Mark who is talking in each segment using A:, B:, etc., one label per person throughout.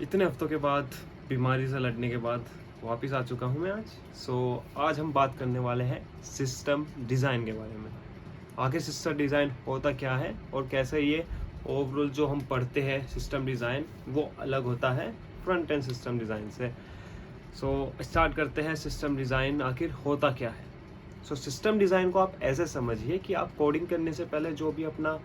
A: इतने हफ्तों के बाद बीमारी से लड़ने के बाद वापस आ चुका हूँ मैं आज। आज हम बात करने वाले हैं सिस्टम डिज़ाइन के बारे में। आखिर सिस्टम डिज़ाइन होता क्या है और कैसे ये ओवरऑल जो हम पढ़ते हैं सिस्टम डिज़ाइन वो अलग होता है फ्रंट एंड सिस्टम डिज़ाइन से। स्टार्ट करते हैं सिस्टम डिज़ाइन आखिर होता क्या है। सिस्टम डिज़ाइन को आप ऐसे समझिए कि आप कोडिंग करने से पहले जो भी अपना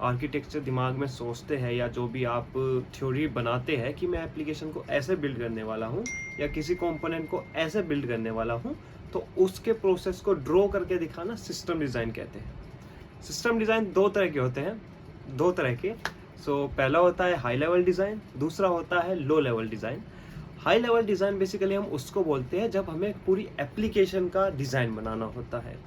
A: आर्किटेक्चर दिमाग में सोचते हैं या जो भी आप थ्योरी बनाते हैं कि मैं एप्लीकेशन को ऐसे बिल्ड करने वाला हूँ या किसी कंपोनेंट को ऐसे बिल्ड करने वाला हूँ, तो उसके प्रोसेस को ड्रॉ करके दिखाना सिस्टम डिज़ाइन कहते हैं। सिस्टम डिज़ाइन दो तरह के होते हैं, दो तरह के। पहला होता है हाई लेवल डिज़ाइन, दूसरा होता है low level design. High level design basically हम उसको बोलते हैं जब हमें पूरी एप्लीकेशन का डिज़ाइन बनाना होता है।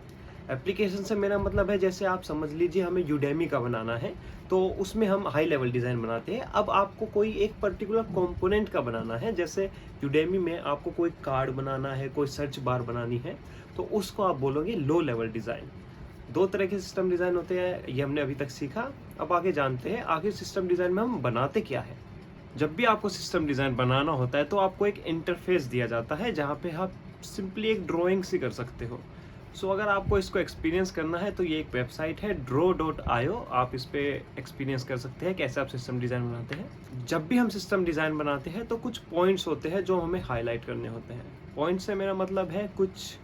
A: एप्लीकेशन से मेरा मतलब है जैसे आप समझ लीजिए हमें यूडेमी का बनाना है, तो उसमें हम हाई लेवल डिज़ाइन बनाते हैं। अब आपको कोई एक पर्टिकुलर कंपोनेंट का बनाना है, जैसे यूडेमी में आपको कोई कार्ड बनाना है, कोई सर्च बार बनानी है, तो उसको आप बोलोगे लो लेवल डिज़ाइन। दो तरह के सिस्टम डिज़ाइन होते हैं, ये हमने अभी तक सीखा। अब आगे जानते हैं आखिर सिस्टम डिज़ाइन में हम बनाते क्या है। जब भी आपको सिस्टम डिज़ाइन बनाना होता है तो आपको एक इंटरफेस दिया जाता है जहाँ पे आप सिंपली एक ड्राइंग सी कर सकते हो। अगर आपको इसको एक्सपीरियंस करना है तो ये एक वेबसाइट है draw.io, आप इस पे एक्सपीरियंस कर सकते हैं कैसे आप सिस्टम डिज़ाइन बनाते हैं। जब भी हम सिस्टम डिज़ाइन बनाते हैं तो कुछ पॉइंट्स होते हैं जो हमें हाईलाइट करने होते हैं। पॉइंट से मेरा मतलब है कुछ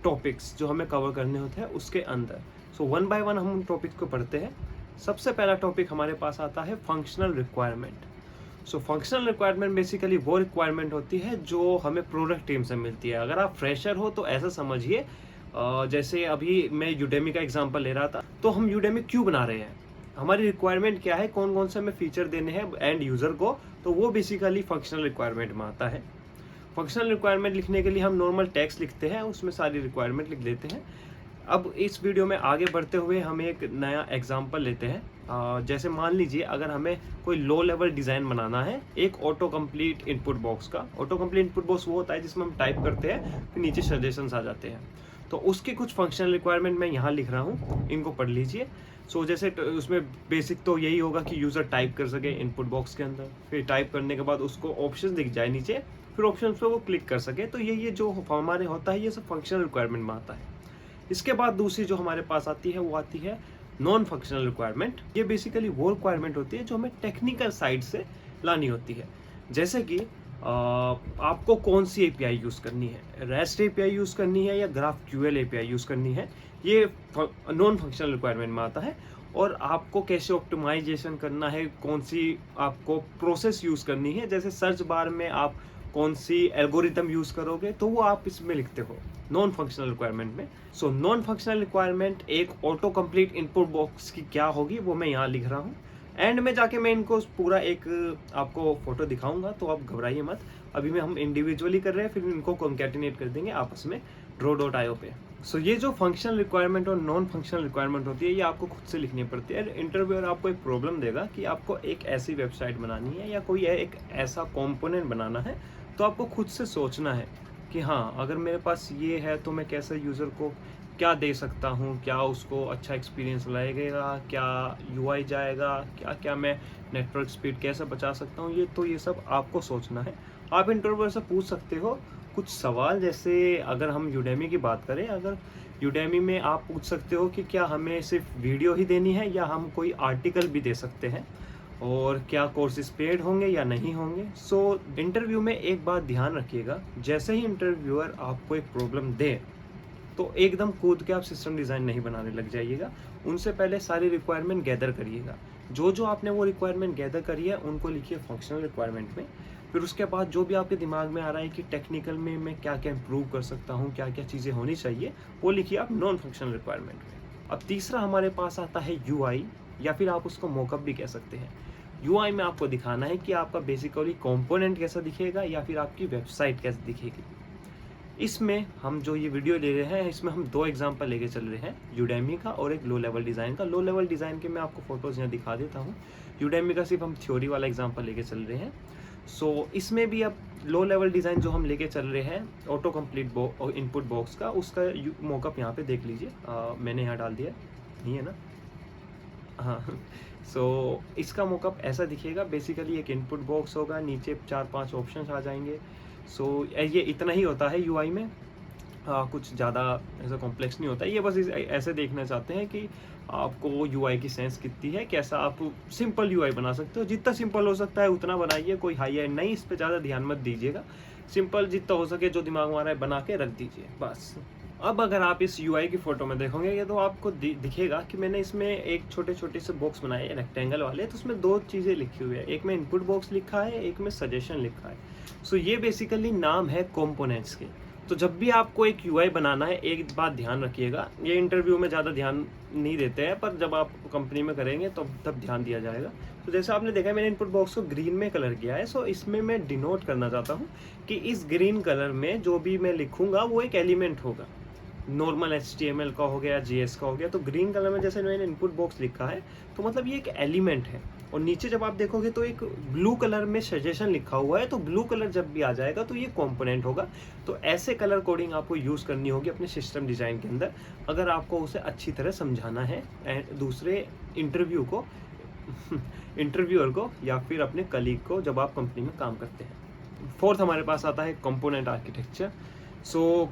A: टॉपिक्स जो हमें कवर करने होते हैं उसके अंदर। वन बाय वन हम उन टॉपिक को पढ़ते हैं। सबसे पहला टॉपिक हमारे पास आता है functional requirement. Functional requirement basically वो रिक्वायरमेंट होती है जो हमें प्रोडक्ट टीम से मिलती है। अगर आप फ्रेशर हो तो ऐसा समझिए, जैसे अभी मैं यूडेमी का एग्जांपल ले रहा था, तो हम यूडेमी क्यों बना रहे हैं, हमारी रिक्वायरमेंट क्या है, कौन कौन से हमें फीचर देने हैं एंड यूज़र को, तो वो बेसिकली फंक्शनल रिक्वायरमेंट में आता है। फंक्शनल रिक्वायरमेंट लिखने के लिए हम नॉर्मल टेक्स्ट लिखते हैं, उसमें सारी रिक्वायरमेंट लिख देते हैं। अब इस वीडियो में आगे बढ़ते हुए हम एक नया एग्जांपल लेते हैं। जैसे मान लीजिए अगर हमें कोई लो लेवल डिज़ाइन बनाना है एक ऑटो कंप्लीट इनपुट बॉक्स का। ऑटो कंप्लीट इनपुट बॉक्स वो होता है जिसमें हम टाइप करते हैं फिर नीचे सजेशंस आ जाते हैं, तो उसकी कुछ फंक्शनल रिक्वायरमेंट मैं यहाँ लिख रहा हूँ, इनको पढ़ लीजिए। जैसे उसमें बेसिक तो यही होगा कि यूज़र टाइप कर सके इनपुट बॉक्स के अंदर, फिर टाइप करने के बाद उसको ऑप्शन दिख जाए नीचे, फिर ऑप्शन पे वो क्लिक कर सके। तो ये जो हमारे होता है ये सब फंक्शनल रिक्वायरमेंट में आता है। इसके बाद दूसरी जो हमारे पास आती है वो आती है नॉन फंक्शनल रिक्वायरमेंट। ये बेसिकली वो रिक्वायरमेंट होती है जो हमें टेक्निकल साइड से लानी होती है। जैसे कि आपको कौन सी एपीआई यूज़ करनी है, रेस्ट एपीआई यूज़ करनी है या ग्राफक्यूएल एपीआई यूज़ करनी है, ये नॉन फंक्शनल रिक्वायरमेंट में आता है। और आपको कैसे ऑप्टिमाइजेशन करना है, कौन सी आपको प्रोसेस यूज़ करनी है, जैसे सर्च बार में आप कौन सी एल्गोरिथम यूज़ करोगे, तो वो आप इसमें लिखते हो नॉन फंक्शनल रिक्वायरमेंट में। नॉन फंक्शनल रिक्वायरमेंट एक ऑटो कंप्लीट इनपुट बॉक्स की क्या होगी वो मैं यहाँ लिख रहा हूँ। एंड में जाके मैं इनको पूरा एक आपको फोटो दिखाऊंगा, तो आप घबराइए मत। अभी में हम इंडिविजुअली कर रहे हैं, फिर इनको कॉन्कैटिनेट कर देंगे आपस में draw.io पे। ये जो फंक्शनल रिक्वायरमेंट और नॉन फंक्शनल रिक्वायरमेंट होती है ये आपको खुद से लिखनी पड़ती है। इंटरव्यूअर आपको एक प्रॉब्लम देगा कि आपको एक ऐसी वेबसाइट बनानी है या कोई एक ऐसा कंपोनेंट बनाना है, तो आपको खुद से सोचना है कि हाँ अगर मेरे पास ये है तो मैं कैसे यूज़र को क्या दे सकता हूँ, क्या उसको अच्छा एक्सपीरियंस लगेगा, क्या यूआई जाएगा, क्या क्या मैं नेटवर्क स्पीड कैसे बचा सकता हूँ, ये सब आपको सोचना है। आप इंटरव्यूअर से पूछ सकते हो कुछ सवाल, जैसे अगर हम यूडेमी की बात करें, अगर यूडेमी में आप पूछ सकते हो कि क्या हमें सिर्फ वीडियो ही देनी है या हम कोई आर्टिकल भी दे सकते हैं, और क्या कोर्सेज पेड होंगे या नहीं होंगे। इंटरव्यू में एक बात ध्यान रखिएगा, जैसे ही इंटरव्यूअर आपको एक प्रॉब्लम दे तो एकदम कूद के आप सिस्टम डिज़ाइन नहीं बनाने लग जाइएगा। उनसे पहले सारी रिक्वायरमेंट गैदर करिएगा। जो आपने वो रिक्वायरमेंट गैदर करी है उनको लिखिए फंक्शनल रिक्वायरमेंट में। फिर उसके बाद जो भी आपके दिमाग में आ रहा है कि टेक्निकल में मैं क्या क्या इम्प्रूव कर सकता हूँ, क्या क्या चीज़ें होनी चाहिए, वो लिखिए आप नॉन फंक्शनल रिक्वायरमेंट में। अब तीसरा हमारे पास आता है यूआई, या फिर आप उसको मॉकअप भी कह सकते हैं। यूआई में आपको दिखाना है कि आपका बेसिकली कंपोनेंट कैसा दिखेगा या फिर आपकी वेबसाइट कैसे दिखेगी। इसमें हम जो ये वीडियो ले रहे हैं इसमें हम दो एग्जांपल लेके चल रहे हैं, यूडेमी का और एक लो लेवल डिज़ाइन का। लो लेवल डिज़ाइन के मैं आपको फोटोज़ यहाँ दिखा देता हूँ, यूडेमी का सिर्फ हम थ्योरी वाला एग्जांपल लेके चल रहे हैं। इसमें भी अब लो लेवल डिज़ाइन जो हम लेके चल रहे हैं ऑटो कंप्लीट इनपुट बॉक्स का, उसका मॉकअप यहाँ पे देख लीजिए। मैंने यहाँ डाल दिया, नहीं है ना, हाँ इसका मॉकअप ऐसा दिखेगा। बेसिकली एक इनपुट बॉक्स होगा, नीचे 4-5 ऑप्शंस आ जाएंगे। ये इतना ही होता है यूआई में। कुछ ज़्यादा ऐसा कॉम्प्लेक्स नहीं होता है। ये बस ऐसे देखना चाहते हैं कि आपको यूआई की सेंस कितनी है, कैसा आप सिंपल यूआई बना सकते हो। जितना सिंपल हो सकता है उतना बनाइए, कोई हाई एंड नहीं, इस पर ज़्यादा ध्यान मत दीजिएगा। सिंपल जितना हो सके, जो दिमाग में आ रहा है बना के रख दीजिए बस। अब अगर आप इस यूआई की फ़ोटो में देखोगे तो आपको दिखेगा कि मैंने इसमें एक छोटे छोटे से बॉक्स बनाए हैं रेक्टेंगल वाले। तो उसमें 2 चीज़ें लिखी हुई है, एक में इनपुट बॉक्स लिखा है, एक में सजेशन लिखा है। ये बेसिकली नाम है कंपोनेंट्स के। तो जब भी आपको एक यूआई बनाना है, एक बात ध्यान रखिएगा, ये इंटरव्यू में ज़्यादा ध्यान नहीं देते हैं, पर जब आप कंपनी में करेंगे तो तब ध्यान दिया जाएगा। तो जैसे आपने देखा मैंने इनपुट बॉक्स को ग्रीन में कलर किया है। इसमें मैं डिनोट करना चाहता हूँ कि इस ग्रीन कलर में जो भी मैं लिखूंगा वो एक एलिमेंट होगा। नॉर्मल HTML का हो गया, JS का हो गया। तो ग्रीन कलर में जैसे मैंने इनपुट बॉक्स लिखा है तो मतलब ये एक एलिमेंट है। और नीचे जब आप देखोगे तो एक ब्लू कलर में सजेशन लिखा हुआ है। तो ब्लू कलर जब भी आ जाएगा तो ये कंपोनेंट होगा। तो ऐसे कलर कोडिंग आपको यूज़ करनी होगी अपने सिस्टम डिज़ाइन के अंदर, अगर आपको उसे अच्छी तरह समझाना है दूसरे इंटरव्यूअर को या फिर अपने कलीग को जब आप कंपनी में काम करते हैं। 4th हमारे पास आता है component architecture.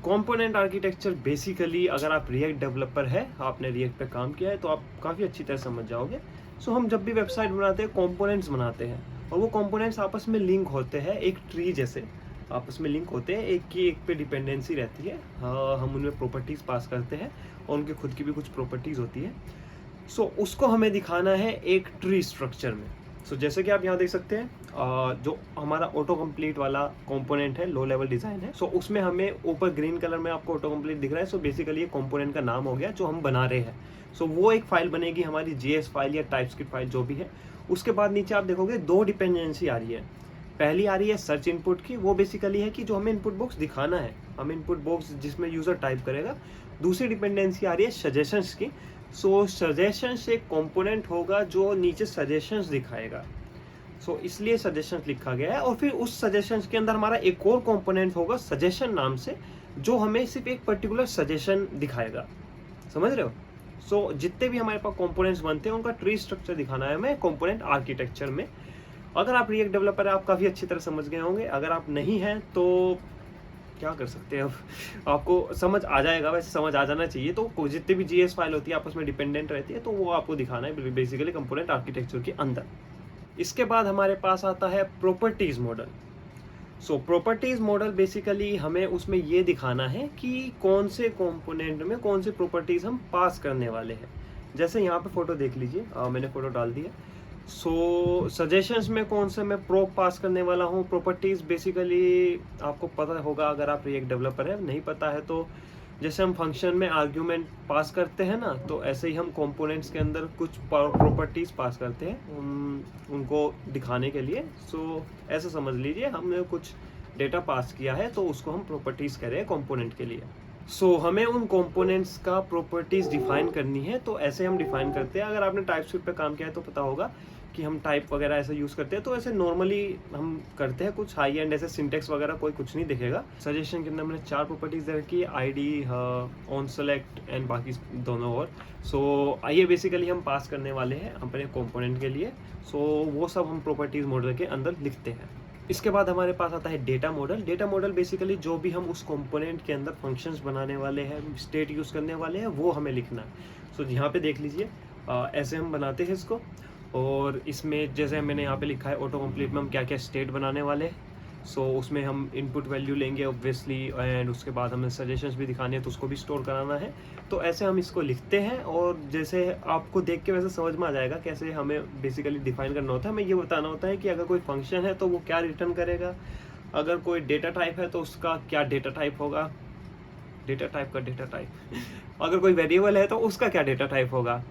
A: Component architecture basically अगर आप रिएक्ट डेवलपर है, आपने रिएक्ट पे काम किया है तो आप काफ़ी अच्छी तरह समझ जाओगे। हम जब भी वेबसाइट बनाते हैं कंपोनेंट्स बनाते हैं, और वो कंपोनेंट्स आपस में लिंक होते हैं, एक ट्री जैसे आपस में लिंक होते हैं, एक की एक पे डिपेंडेंसी रहती है। हम उनमें प्रॉपर्टीज़ पास करते हैं और उनके खुद की भी कुछ प्रॉपर्टीज़ होती है। उसको हमें दिखाना है एक ट्री स्ट्रक्चर में। जैसे कि आप यहाँ देख सकते हैं, जो हमारा ऑटो कंप्लीट वाला कंपोनेंट है, लो लेवल डिज़ाइन है। उसमें हमें ऊपर ग्रीन कलर में आपको ऑटो कंप्लीट दिख रहा है। बेसिकली ये कंपोनेंट का नाम हो गया जो हम बना रहे हैं। वो एक फाइल बनेगी हमारी, JS फाइल या टाइपस्क्रिप्ट फाइल जो भी है। उसके बाद नीचे आप देखोगे 2 डिपेंडेंसी आ रही है। पहली आ रही है सर्च इनपुट की, वो बेसिकली है कि जो हमें इनपुट बॉक्स दिखाना है, हमें इनपुट बॉक्स जिसमें यूज़र टाइप करेगा। दूसरी डिपेंडेंसी आ रही है सजेशंस की। सजेशंस एक कंपोनेंट होगा जो नीचे सजेशंस दिखाएगा। इसलिए सजेशंस लिखा गया है। और फिर उस सजेशंस के अंदर हमारा एक और कंपोनेंट होगा सजेशन नाम से, जो हमें सिर्फ एक पर्टिकुलर सजेशन दिखाएगा। समझ रहे हो? जितने भी हमारे पास कंपोनेंट्स बनते हैं उनका ट्री स्ट्रक्चर दिखाना है हमें कंपोनेंट आर्किटेक्चर में। अगर आप रिएक्ट डेवलपर है, आप काफ़ी अच्छी तरह समझ गए होंगे। अगर आप नहीं हैं तो क्या कर सकते हैं, अब आपको समझ आ जाएगा, वैसे समझ आ जाना चाहिए। तो जितनी भी JS फाइल होती है आपस में डिपेंडेंट रहती है, तो वो आपको दिखाना है बेसिकली कंपोनेंट आर्किटेक्चर के अंदर। इसके बाद हमारे पास आता है properties model. Properties model basically हमें उसमें ये दिखाना है कि कौन से कंपोनेंट में कौन से प्रॉपर्टीज़ हम पास करने वाले हैं। जैसे यहाँ पे फोटो देख लीजिए, मैंने फोटो डाल दी है। सजेशंस में कौन से मैं प्रोप पास करने वाला हूँ। प्रॉपर्टीज़ बेसिकली आपको पता होगा अगर आप रिएक्ट डेवलपर है, नहीं पता है तो जैसे हम फंक्शन में आर्ग्यूमेंट पास करते हैं ना, तो ऐसे ही हम कंपोनेंट्स के अंदर कुछ प्रॉपर्टीज़ पास करते हैं उनको दिखाने के लिए। ऐसा समझ लीजिए हमने कुछ डेटा पास किया है तो उसको हम प्रॉपर्टीज़ कह रहे हैं कंपोनेंट के लिए। हमें उन कंपोनेंट्स का प्रॉपर्टीज़ डिफाइन करनी है, तो ऐसे हम डिफाइन करते हैं। अगर आपने टाइपस्क्रिप्ट पे काम किया है तो पता होगा कि हम टाइप वगैरह ऐसे यूज़ करते हैं। तो ऐसे नॉर्मली हम करते हैं, कुछ हाई एंड ऐसे सिंटेक्स वगैरह कोई कुछ नहीं दिखेगा। सजेशन के अंदर मैंने 4 प्रॉपर्टीज़ दे रखी है, ID, ऑन सेलेक्ट एंड बाकी दोनों और। ये बेसिकली हम पास करने वाले हैं अपने कंपोनेंट के लिए। वो सब हम प्रॉपर्टीज़ मॉडल के अंदर लिखते हैं। इसके बाद हमारे पास आता है data model. Data model basically जो भी हम उस कंपोनेंट के अंदर फंक्शंस बनाने वाले हैं, स्टेट यूज़ करने वाले हैं, वो हमें लिखना है। यहाँ पे देख लीजिए, ऐसे हम बनाते हैं इसको। और इसमें जैसे मैंने यहाँ पे लिखा है ऑटो कंप्लीट में हम क्या क्या स्टेट बनाने वाले हैं। उसमें हम इनपुट वैल्यू लेंगे ऑब्वियसली, एंड उसके बाद हमें सजेशंस भी दिखाने हैं तो उसको भी स्टोर कराना है। तो ऐसे हम इसको लिखते हैं, और जैसे आपको देख के वैसे समझ में आ जाएगा कैसे हमें बेसिकली डिफाइन करना होता है। हमें ये बताना होता है कि अगर कोई फंक्शन है तो वो क्या रिटर्न करेगा, अगर कोई डेटा टाइप है तो उसका क्या डेटा टाइप होगा, डेटा टाइप का डेटा टाइप अगर कोई वेरिएबल है तो उसका क्या डेटा टाइप होगा।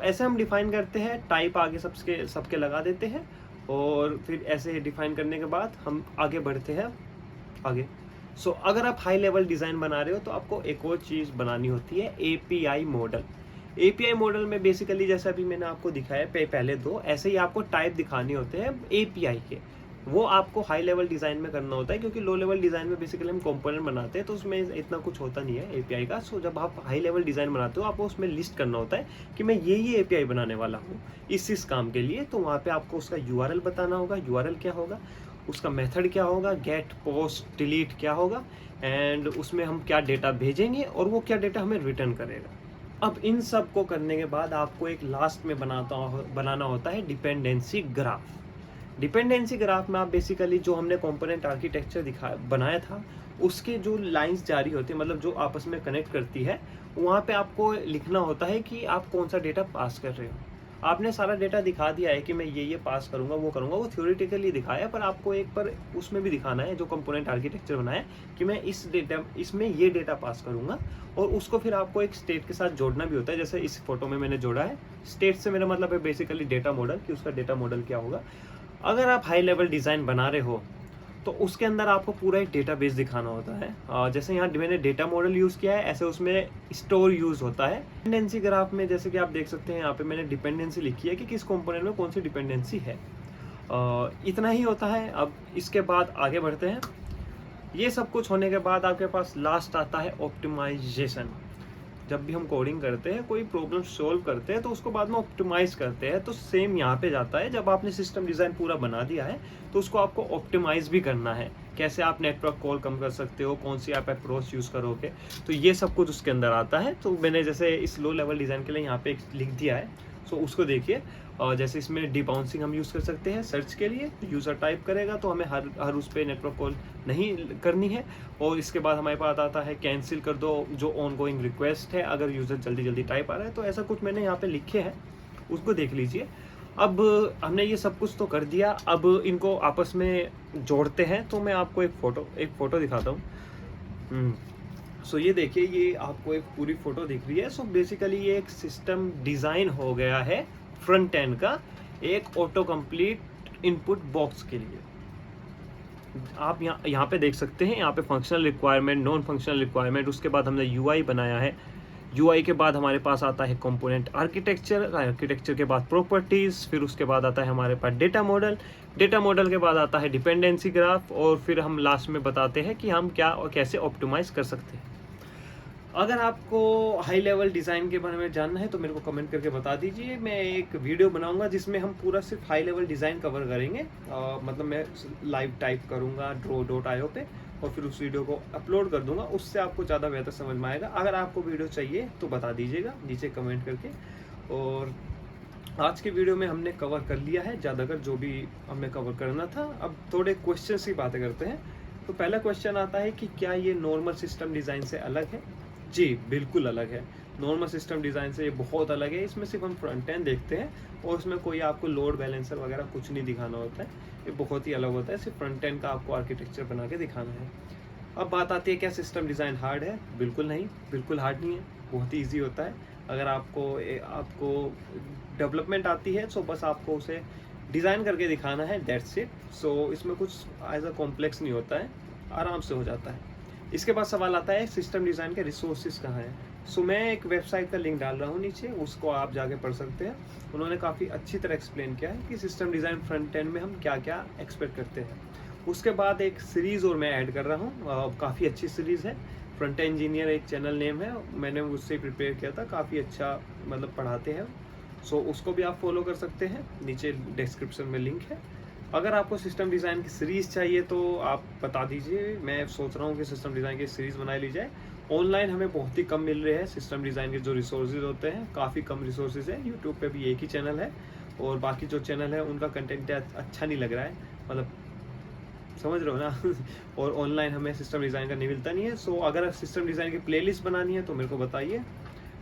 A: ऐसे हम डिफाइन करते हैं, टाइप आगे सबके लगा देते हैं, और फिर ऐसे डिफाइन करने के बाद हम आगे बढ़ते हैं आगे। अगर आप हाई लेवल डिज़ाइन बना रहे हो तो आपको एक और चीज़ बनानी होती है, API मॉडल। API मॉडल में बेसिकली जैसा अभी मैंने आपको दिखाया पहले 2, ऐसे ही आपको टाइप दिखाने होते हैं API के। वो आपको हाई लेवल डिज़ाइन में करना होता है, क्योंकि लो लेवल डिज़ाइन में बेसिकली हम कंपोनेंट बनाते हैं तो उसमें इतना कुछ होता नहीं है एपीआई का। सो जब आप हाई लेवल डिज़ाइन बनाते हो आपको उसमें लिस्ट करना होता है कि मैं ये एपीआई बनाने वाला हूँ इस काम के लिए। तो वहाँ पे आपको उसका यूआरएल बताना होगा, यूआरएल क्या होगा, उसका मेथड क्या होगा, गेट पोस्ट डिलीट क्या होगा, एंड उसमें हम क्या डेटा भेजेंगे और वो क्या डेटा हमें रिटर्न करेगा। अब इन सब को करने के बाद आपको एक लास्ट में बनाना होता है डिपेंडेंसी ग्राफ। डिपेंडेंसी ग्राफ में आप बेसिकली जो हमने कंपोनेंट आर्किटेक्चर बनाया था उसके जो लाइंस जारी होती है, मतलब जो आपस में कनेक्ट करती है, वहाँ पे आपको लिखना होता है कि आप कौन सा डेटा पास कर रहे हो। आपने सारा डेटा दिखा दिया है कि मैं ये पास करूँगा, वो थ्योरेटिकली दिखाया, पर आपको एक पर उसमें भी दिखाना है जो कंपोनेंट आर्किटेक्चर बनाया कि मैं इसमें ये डेटा पास करूँगा, और उसको फिर आपको एक स्टेट के साथ जोड़ना भी होता है। जैसे इस फोटो में मैंने जोड़ा है, स्टेट से मेरा मतलब है बेसिकली डेटा मॉडल, कि उसका डेटा मॉडल क्या होगा। अगर आप हाई लेवल डिज़ाइन बना रहे हो तो उसके अंदर आपको पूरा एक डेटाबेस दिखाना होता है। जैसे यहाँ मैंने डेटा मॉडल यूज़ किया है, ऐसे उसमें स्टोर यूज़ होता है। डिपेंडेंसी ग्राफ में जैसे कि आप देख सकते हैं यहाँ पे मैंने डिपेंडेंसी लिखी है कि किस कंपोनेंट में कौन सी डिपेंडेंसी है। इतना ही होता है। अब इसके बाद आगे बढ़ते हैं। ये सब कुछ होने के बाद आपके पास लास्ट आता है ऑप्टिमाइजेशन। जब भी हम कोडिंग करते हैं, कोई प्रॉब्लम सॉल्व करते हैं, तो उसको बाद में ऑप्टिमाइज करते हैं। तो सेम यहाँ पे जाता है, जब आपने सिस्टम डिज़ाइन पूरा बना दिया है तो उसको आपको ऑप्टिमाइज भी करना है। कैसे आप नेटवर्क कॉल कम कर सकते हो, कौन सी आप अप्रोच यूज़ करोगे, तो ये सब कुछ उसके अंदर आता है। तो मैंने जैसे इस लो लेवल डिज़ाइन के लिए यहाँ पे लिख दिया है, सो उसको देखिए। और जैसे इसमें डिबाउंसिंग हम यूज़ कर सकते हैं सर्च के लिए। यूज़र टाइप करेगा तो हमें हर उस पर नेटवर्क कॉल नहीं करनी है। और इसके बाद हमारे पास आता है कैंसिल कर दो जो ऑन गोइंग रिक्वेस्ट है, अगर यूज़र जल्दी टाइप आ रहा है। तो ऐसा कुछ मैंने यहाँ पे लिखे हैं, उसको देख लीजिए। अब हमने ये सब कुछ तो कर दिया, अब इनको आपस में जोड़ते हैं। तो मैं आपको एक फ़ोटो दिखाता हूँ। सो ये देखिए, ये आपको एक पूरी फ़ोटो दिख रही है। सो बेसिकली ये एक सिस्टम डिज़ाइन हो गया है फ्रंट एंड का, एक ऑटो कंप्लीट इनपुट बॉक्स के लिए। आप यहाँ पे देख सकते हैं, यहाँ पे functional requirement, non functional requirement, उसके बाद हमने यूआई बनाया है। यूआई के बाद हमारे पास आता है कंपोनेंट आर्किटेक्चर के बाद प्रॉपर्टीज़, फिर उसके बाद आता है हमारे पास डेटा मॉडल के बाद आता है डिपेंडेंसी ग्राफ, और फिर हम लास्ट में बताते हैं कि हम क्या और कैसे ऑप्टिमाइज़ कर सकते हैं। अगर आपको हाई लेवल डिज़ाइन के बारे में जानना है तो मेरे को कमेंट करके बता दीजिए। मैं एक वीडियो बनाऊंगा जिसमें हम पूरा सिर्फ हाई लेवल डिज़ाइन कवर करेंगे। मतलब मैं लाइव टाइप करूंगा draw.io पे, और फिर उस वीडियो को अपलोड कर दूंगा। उससे आपको ज़्यादा बेहतर समझ में आएगा। अगर आपको वीडियो चाहिए तो बता दीजिएगा नीचे कमेंट करके। और आज के वीडियो में हमने कवर कर लिया है ज़्यादातर जो भी हमें कवर करना था। अब थोड़े क्वेश्चन की बातें करते हैं। तो पहला क्वेश्चन आता है कि क्या ये नॉर्मल सिस्टम डिज़ाइन से अलग है? जी बिल्कुल अलग है। नॉर्मल सिस्टम डिज़ाइन से ये बहुत अलग है। इसमें सिर्फ हम फ्रंट एंड देखते हैं और उसमें कोई आपको लोड बैलेंसर वगैरह कुछ नहीं दिखाना होता है। ये बहुत ही अलग होता है। सिर्फ फ्रंट एंड का आपको आर्किटेक्चर बना के दिखाना है। अब बात आती है क्या सिस्टम डिज़ाइन हार्ड है? बिल्कुल नहीं, बिल्कुल हार्ड नहीं है, बहुत ही ईजी होता है। अगर आपको डेवलपमेंट आती है तो बस आपको उसे डिज़ाइन करके दिखाना है, दैट्स इट। सो इसमें कुछ एज अ कॉम्प्लेक्स नहीं होता है, आराम से हो जाता है। इसके बाद सवाल आता है सिस्टम डिज़ाइन के रिसोर्सेज कहाँ हैं? सो मैं एक वेबसाइट का लिंक डाल रहा हूँ नीचे, उसको आप जाके पढ़ सकते हैं। उन्होंने काफ़ी अच्छी तरह एक्सप्लेन किया है कि सिस्टम डिज़ाइन फ्रंट एंड में हम क्या क्या एक्सपेक्ट करते हैं। उसके बाद एक सीरीज़ और मैं ऐड कर रहा हूँ, काफ़ी अच्छी सीरीज़ है। फ्रंट एंड इंजीनियर एक चैनल नेम है, मैंने उससे प्रिपेयर किया था, काफ़ी अच्छा मतलब पढ़ाते हैं। सो उसको भी आप फॉलो कर सकते हैं, नीचे डिस्क्रिप्शन में लिंक है। अगर आपको सिस्टम डिज़ाइन की सीरीज़ चाहिए तो आप बता दीजिए। मैं सोच रहा हूँ कि सिस्टम डिज़ाइन की सीरीज़ बना ली जाए। ऑनलाइन हमें बहुत ही कम मिल रहे हैं सिस्टम डिज़ाइन के जो रिसोर्सेज होते हैं, काफ़ी कम रिसोर्सेज है। यूट्यूब पे भी एक ही चैनल है और बाकी जो चैनल है उनका कंटेंट अच्छा नहीं लग रहा है, मतलब समझ रहे हो ना। और ऑनलाइन हमें सिस्टम डिज़ाइन का नहीं मिलता नहीं है। सो अगर सिस्टम डिज़ाइन की प्लेलिस्ट बनानी है तो मेरे को बताइए,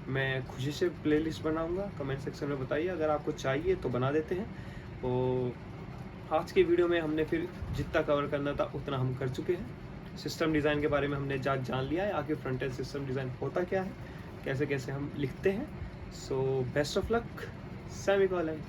A: मैं खुशी से प्लेलिस्ट बनाऊँगा। कमेंट सेक्शन में बताइए, अगर आपको चाहिए तो बना देते हैं। और आज के वीडियो में हमने फिर जितना कवर करना था उतना हम कर चुके हैं। सिस्टम डिज़ाइन के बारे में हमने जान लिया है, आखिर फ्रंट एंड सिस्टम डिज़ाइन होता क्या है, कैसे कैसे हम लिखते हैं। So best of luck, semicolon.